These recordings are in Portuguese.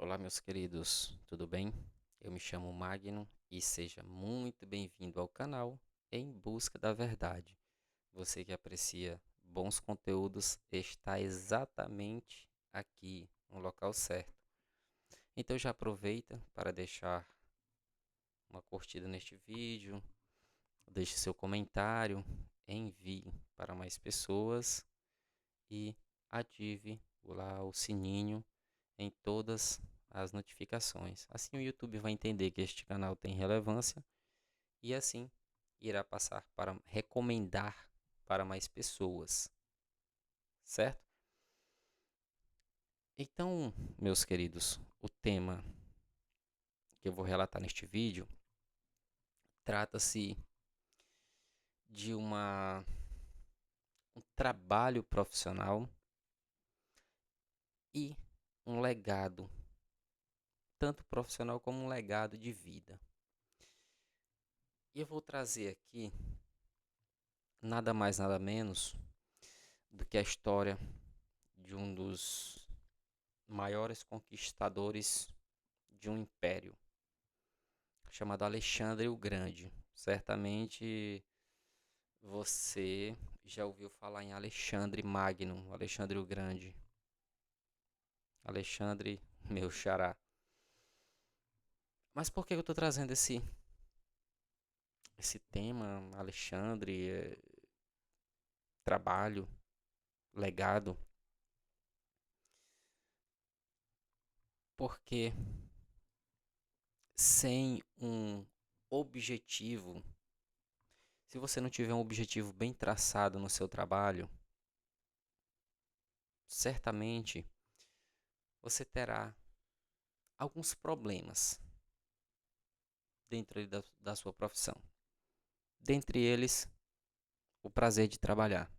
Olá, meus queridos, tudo bem? Eu me chamo Magno e seja muito bem-vindo ao canal Em Busca da Verdade. Você que aprecia bons conteúdos está exatamente aqui, no local certo. Então já aproveita para deixar uma curtida neste vídeo, deixe seu comentário, envie para mais pessoas e ative lá o sininho em todas as notificações. Assim o YouTube vai entender que este canal tem relevância e assim irá passar para recomendar para mais pessoas, certo? Então, meus queridos, o tema que eu vou relatar neste vídeo trata-se de um trabalho profissional e um legado, tanto profissional como um legado de vida. E eu vou trazer aqui nada mais, nada menos do que a história de um dos maiores conquistadores de um império, chamado Alexandre o Grande. Certamente você já ouviu falar em Alexandre Magno, Alexandre o Grande, Alexandre, meu xará. Mas por que eu estou trazendo esse tema, Alexandre, trabalho, legado? Porque sem um objetivo, se você não tiver um objetivo bem traçado no seu trabalho, certamente você terá alguns problemas dentro da sua profissão. Dentre eles, o prazer de trabalhar.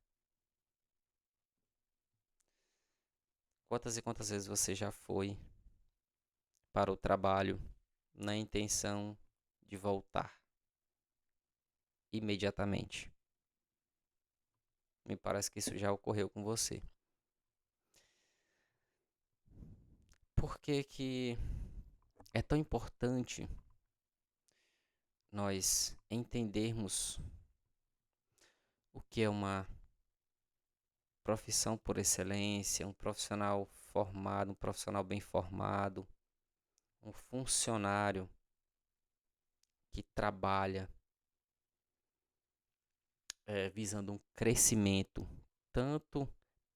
Quantas e quantas vezes você já foi para o trabalho na intenção de voltar imediatamente? Me parece que isso já ocorreu com você. Por que que é tão importante nós entendermos o que é uma profissão por excelência, um profissional formado, um profissional bem formado, um funcionário que trabalha visando um crescimento tanto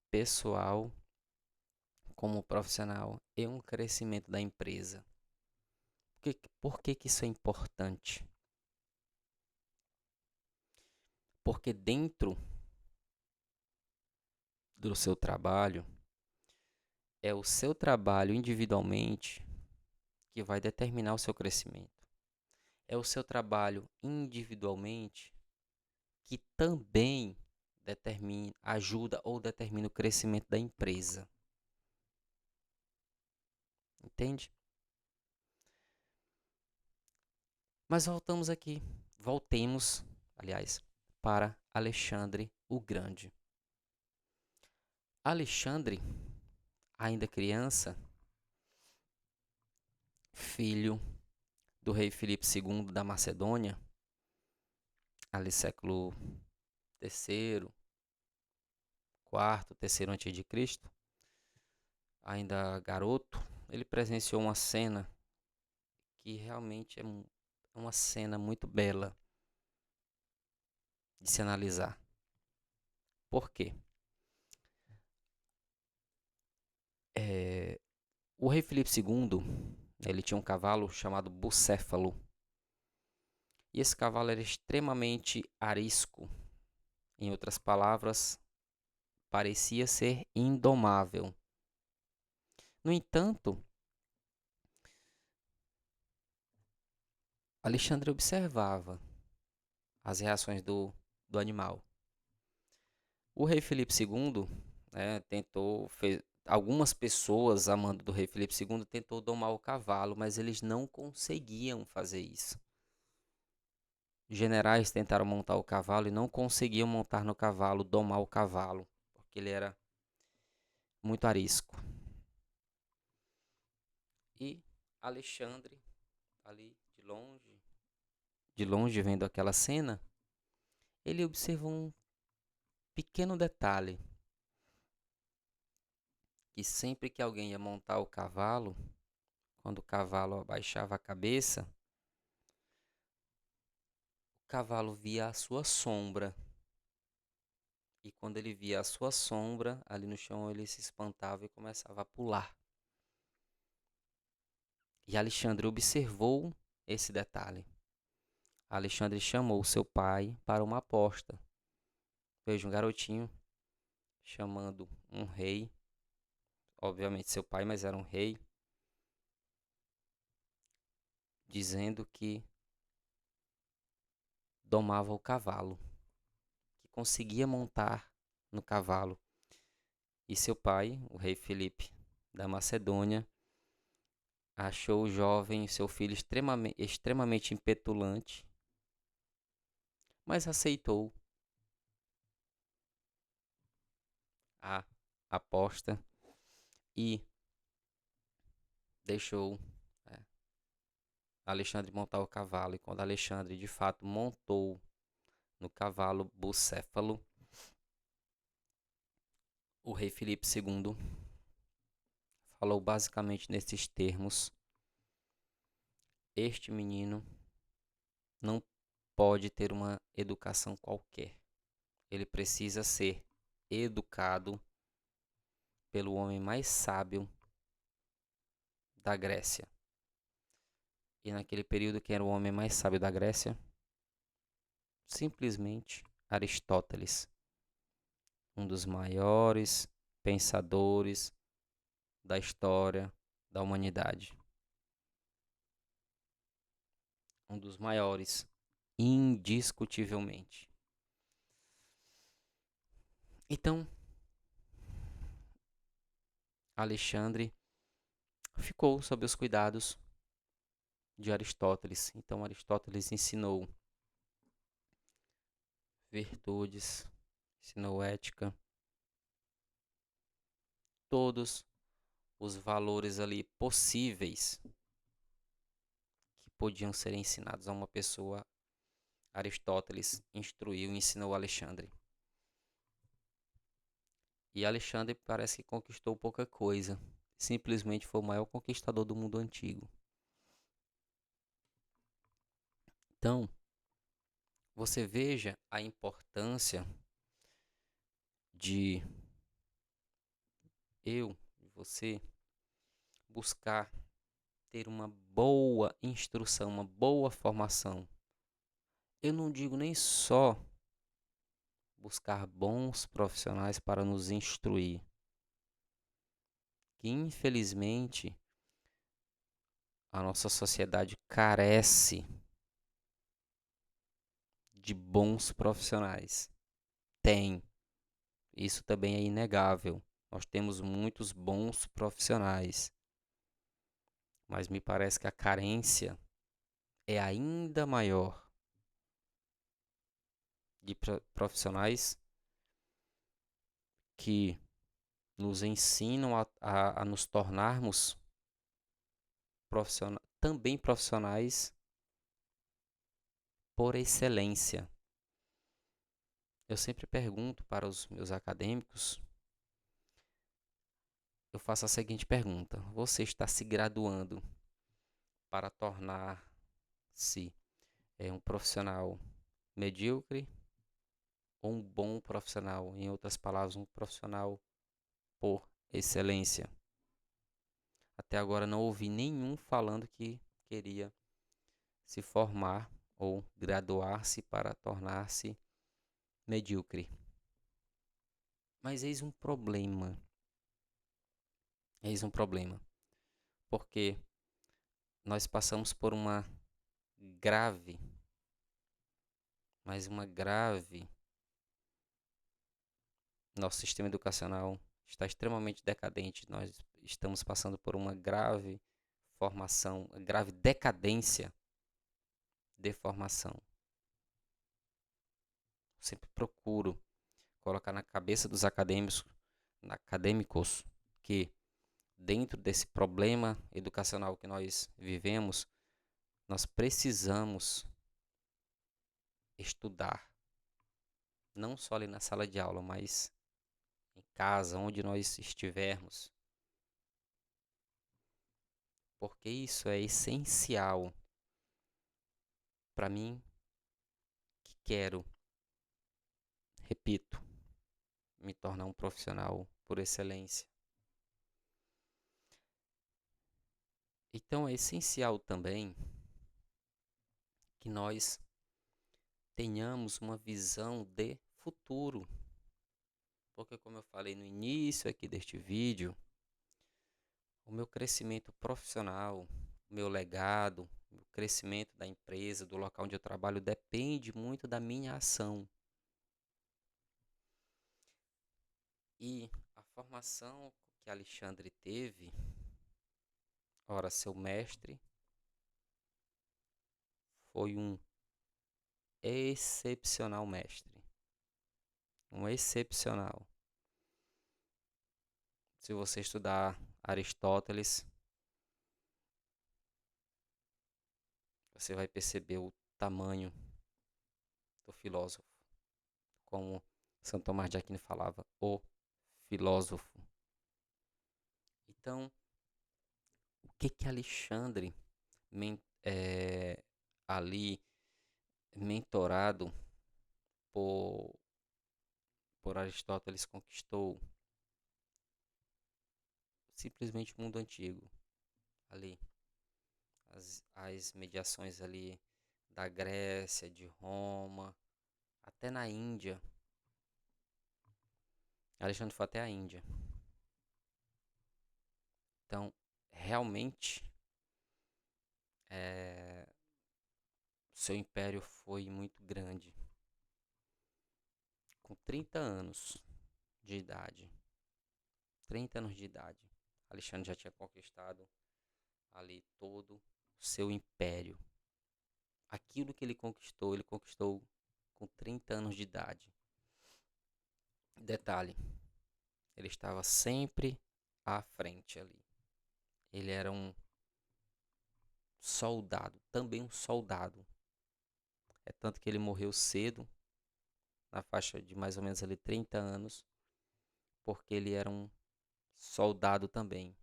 pessoal como profissional e um crescimento da empresa. Por que que isso é importante? Porque dentro do seu trabalho, é o seu trabalho individualmente que vai determinar o seu crescimento. É o seu trabalho individualmente que também ajuda ou determina o crescimento da empresa. Entende? Mas voltemos, aliás, para Alexandre o Grande. Alexandre, ainda criança, filho do rei Filipe II da Macedônia, ali século terceiro, quarto, terceiro antes de Cristo, ainda garoto, ele presenciou uma cena que realmente é uma cena muito bela de se analisar. Por quê? O rei Filipe II, ele tinha um cavalo chamado Bucéfalo. E esse cavalo era extremamente arisco. Em outras palavras, parecia ser indomável. No entanto, Alexandre observava as reações do animal. O rei Filipe II, algumas pessoas, amando do rei Filipe II, tentou domar o cavalo, mas eles não conseguiam fazer isso. Generais tentaram montar o cavalo e não conseguiam montar no cavalo, domar o cavalo, porque ele era muito arisco. E Alexandre, ali de longe vendo aquela cena, ele observou um pequeno detalhe, que sempre que alguém ia montar o cavalo, quando o cavalo abaixava a cabeça, o cavalo via a sua sombra. E quando ele via a sua sombra ali no chão, ele se espantava e começava a pular. E Alexandre observou esse detalhe. Alexandre chamou seu pai para uma aposta. Veja, um garotinho chamando um rei, obviamente seu pai, mas era um rei, dizendo que domava o cavalo, que conseguia montar no cavalo. E seu pai, o rei Filipe da Macedônia, achou o jovem, seu filho, extremamente impetulante, mas aceitou a aposta e deixou Alexandre montar o cavalo. E quando Alexandre de fato montou no cavalo bucéfalo, o rei Filipe II falou basicamente nesses termos: este menino não pode ter uma educação qualquer. Ele precisa ser educado pelo homem mais sábio da Grécia. E naquele período, quem era o homem mais sábio da Grécia? Simplesmente Aristóteles, um dos maiores pensadores da história da humanidade. Um dos maiores, indiscutivelmente. Então, Alexandre ficou sob os cuidados de Aristóteles. Então, Aristóteles ensinou virtudes, ensinou ética, todos os valores ali possíveis que podiam ser ensinados a uma pessoa. Aristóteles instruiu e ensinou Alexandre. E Alexandre parece que conquistou pouca coisa. Simplesmente foi o maior conquistador do mundo antigo. Então, você veja a importância de você, buscar ter uma boa instrução, uma boa formação. Eu não digo nem só buscar bons profissionais para nos instruir, que infelizmente a nossa sociedade carece de bons profissionais. Tem, isso também é inegável. Nós temos muitos bons profissionais, mas me parece que a carência é ainda maior de profissionais que nos ensinam a nos tornarmos também profissionais por excelência. Eu sempre pergunto para os meus acadêmicos, eu faço a seguinte pergunta: você está se graduando para tornar-se um profissional medíocre ou um bom profissional? Em outras palavras, um profissional por excelência. Até agora não ouvi nenhum falando que queria se formar ou graduar-se para tornar-se medíocre. Mas eis um problema. Eis um problema. Porque nós passamos por uma grave, mas uma grave. Nosso sistema educacional está extremamente decadente. Nós estamos passando por uma grave formação, grave decadência de formação. Sempre procuro colocar na cabeça dos acadêmicos que dentro desse problema educacional que nós vivemos, nós precisamos estudar, não só ali na sala de aula, mas em casa, onde nós estivermos, porque isso é essencial para mim que quero, repito, me tornar um profissional por excelência. Então é essencial também que nós tenhamos uma visão de futuro, porque como eu falei no início aqui deste vídeo, o meu crescimento profissional, o meu legado, o crescimento da empresa, do local onde eu trabalho, depende muito da minha ação. E a formação que Alexandre teve, ora, seu mestre, foi um excepcional mestre. Um excepcional. Se você estudar Aristóteles, você vai perceber o tamanho do filósofo. Como Santo Tomás de Aquino falava, o filósofo. Então, o que Alexandre, ali, mentorado por, por Aristóteles, conquistou? Simplesmente o mundo antigo, ali. As mediações ali da Grécia, de Roma, até na Índia. Alexandre foi até a Índia. Então, realmente, seu império foi muito grande. Com 30 anos de idade, 30 anos de idade, Alexandre já tinha conquistado ali todo o seu império. Aquilo que ele conquistou com 30 anos de idade. Detalhe, ele estava sempre à frente ali. Ele era um soldado, também um soldado. É tanto que ele morreu cedo, na faixa de mais ou menos ali 30 anos, porque ele era um soldado também.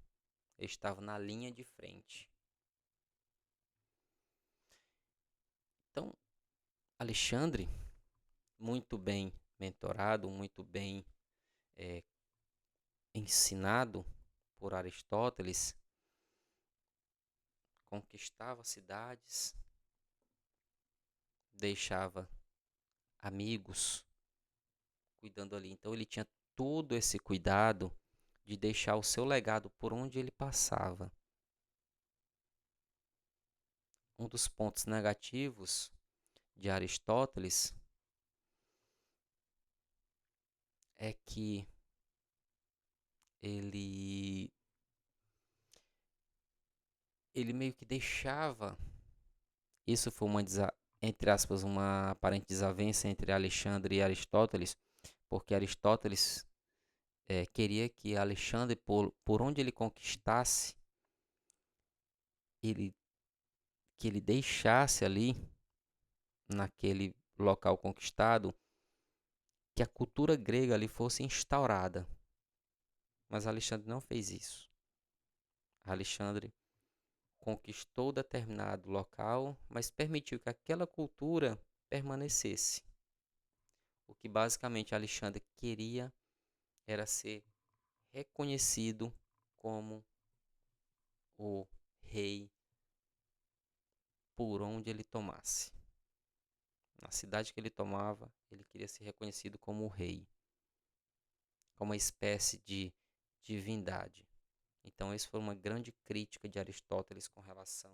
Ele estava na linha de frente. Então, Alexandre, muito bem mentorado, muito bem ensinado por Aristóteles, conquistava cidades, deixava amigos cuidando ali. Então ele tinha todo esse cuidado de deixar o seu legado por onde ele passava. Um dos pontos negativos de Aristóteles é que ele meio que deixava, isso foi entre aspas, uma aparente desavença entre Alexandre e Aristóteles, porque Aristóteles queria que Alexandre, por onde ele conquistasse, que ele deixasse ali, naquele local conquistado, que a cultura grega ali fosse instaurada. Mas Alexandre não fez isso. Alexandre conquistou determinado local, mas permitiu que aquela cultura permanecesse. O que basicamente Alexandre queria era ser reconhecido como o rei por onde ele tomasse. Na cidade que ele tomava, ele queria ser reconhecido como o rei, como uma espécie de divindade. Então, essa foi uma grande crítica de Aristóteles com relação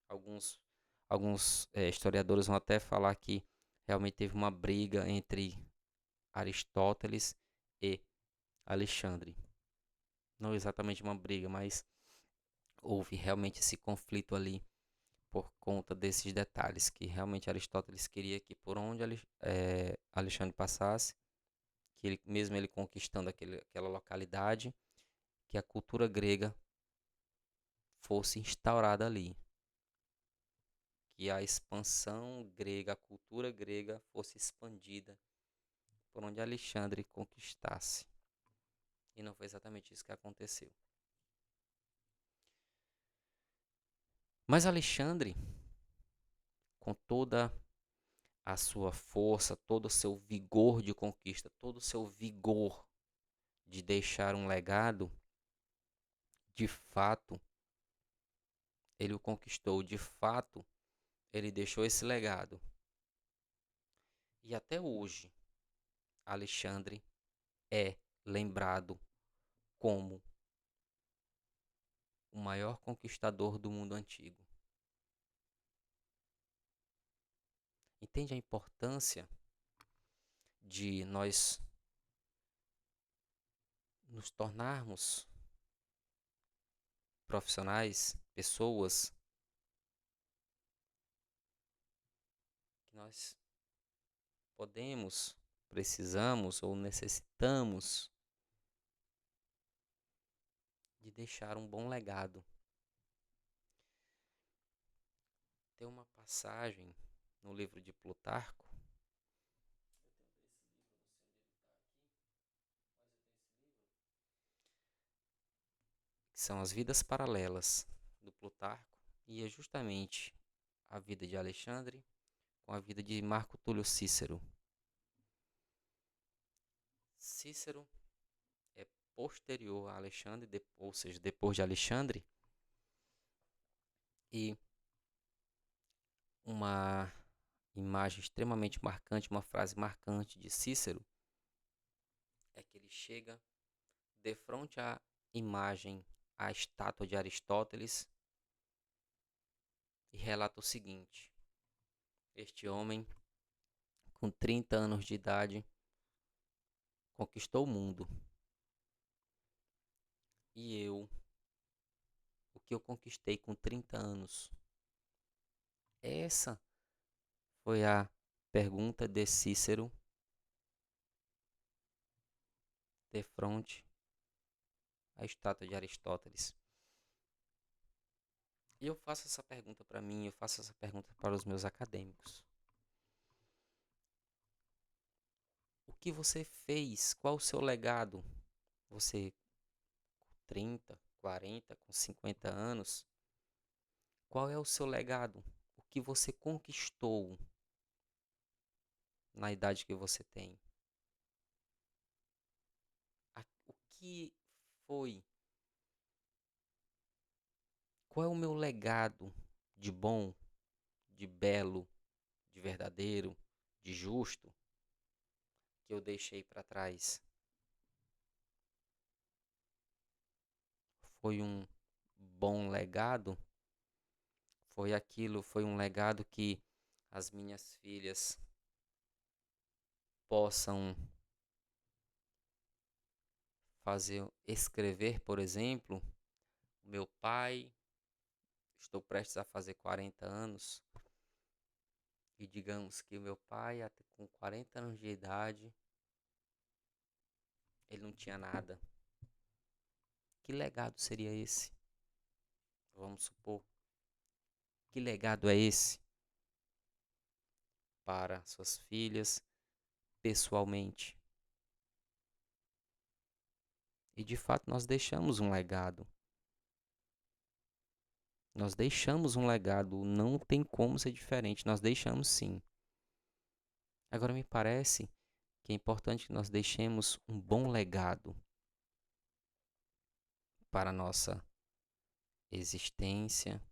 a alguns historiadores vão até falar que realmente teve uma briga entre Aristóteles e Alexandre. Não exatamente uma briga, mas houve realmente esse conflito ali por conta desses detalhes, que realmente Aristóteles queria que por onde Alexandre passasse, que ele, mesmo ele conquistando aquela localidade, que a cultura grega fosse instaurada ali, que a expansão grega, a cultura grega fosse expandida por onde Alexandre conquistasse. E não foi exatamente isso que aconteceu. Mas Alexandre, com toda a sua força, todo o seu vigor de conquista, todo o seu vigor de deixar um legado, de fato, ele o conquistou, de fato, ele deixou esse legado. E até hoje, Alexandre é lembrado como o maior conquistador do mundo antigo. Entende a importância de nós nos tornarmos profissionais, pessoas que nós podemos, precisamos ou necessitamos de deixar um bom legado. Tem uma passagem no livro de Plutarco, que são as vidas paralelas do Plutarco, e é justamente a vida de Alexandre com a vida de Marco Túlio Cícero. Cícero é posterior a Alexandre, ou seja, depois de Alexandre, e uma imagem extremamente marcante, uma frase marcante de Cícero, é que ele chega de frente à imagem, à estátua de Aristóteles, e relata o seguinte: este homem, com 30 anos de idade, conquistou o mundo. E eu, o que eu conquistei com 30 anos? Essa foi a pergunta de Cícero de frente à estátua de Aristóteles. E eu faço essa pergunta para mim, eu faço essa pergunta para os meus acadêmicos. O que você fez? Qual o seu legado? Você com 30, 40, com 50 anos, qual é o seu legado? O que você conquistou na idade que você tem? O que foi? Qual é o meu legado de bom, de belo, de verdadeiro, de justo que eu deixei para trás? Foi um bom legado? Foi um legado que as minhas filhas possam escrever, por exemplo, meu pai, estou prestes a fazer 40 anos, e digamos que o meu pai, até com 40 anos de idade, ele não tinha nada. Que legado seria esse? Vamos supor. Que legado é esse para suas filhas, pessoalmente? E de fato nós deixamos um legado. Nós deixamos um legado, não tem como ser diferente, nós deixamos sim. Agora me parece que é importante que nós deixemos um bom legado para a nossa existência,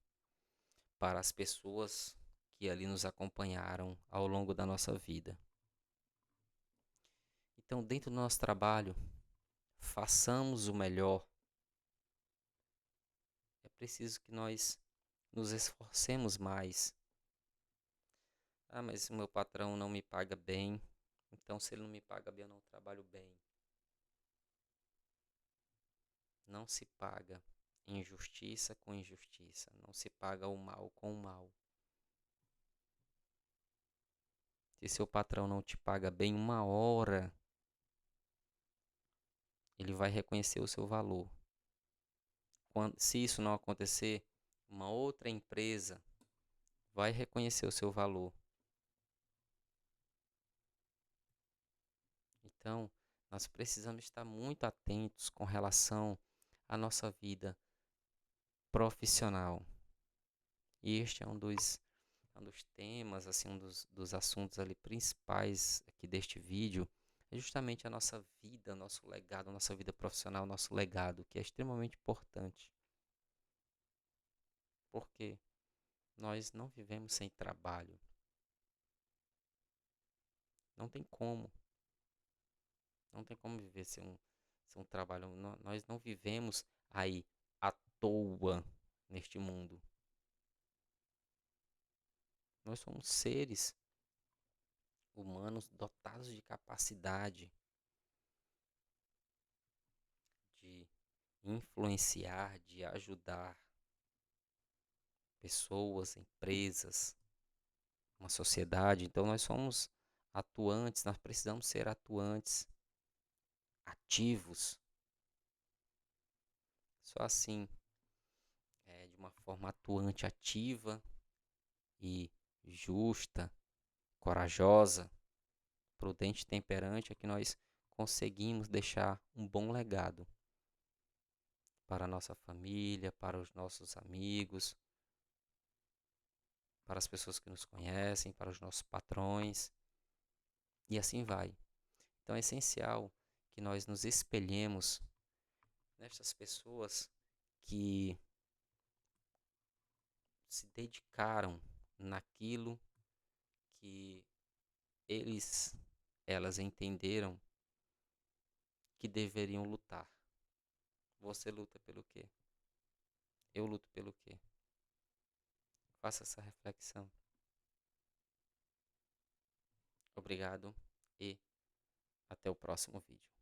para as pessoas que ali nos acompanharam ao longo da nossa vida. Então, dentro do nosso trabalho, façamos o melhor. É preciso que nós nos esforcemos mais. Ah, mas o meu patrão não me paga bem, então se ele não me paga bem, eu não trabalho bem. Não se paga injustiça com injustiça, não se paga o mal com o mal. Se seu patrão não te paga bem uma hora, ele vai reconhecer o seu valor. Se isso não acontecer, uma outra empresa vai reconhecer o seu valor. Então, nós precisamos estar muito atentos com relação à nossa vida profissional. E este é um dos temas, assim, um dos assuntos ali principais aqui deste vídeo, é justamente a nossa vida, nosso legado, a nossa vida profissional, nosso legado, que é extremamente importante. Porque nós não vivemos sem trabalho. Não tem como. Não tem como viver sem um trabalho. Nós não vivemos aí à toa neste mundo. Nós somos seres humanos dotados de capacidade de influenciar, de ajudar pessoas, empresas, uma sociedade. Então nós somos atuantes, nós precisamos ser atuantes, ativos. Só assim, de uma forma atuante, ativa e justa, corajosa, prudente e temperante, é que nós conseguimos deixar um bom legado para a nossa família, para os nossos amigos, para as pessoas que nos conhecem, para os nossos patrões, e assim vai. Então é essencial que nós nos espelhemos nestas pessoas que se dedicaram naquilo que elas entenderam que deveriam lutar. Você luta pelo quê? Eu luto pelo quê? Faça essa reflexão. Obrigado e até o próximo vídeo.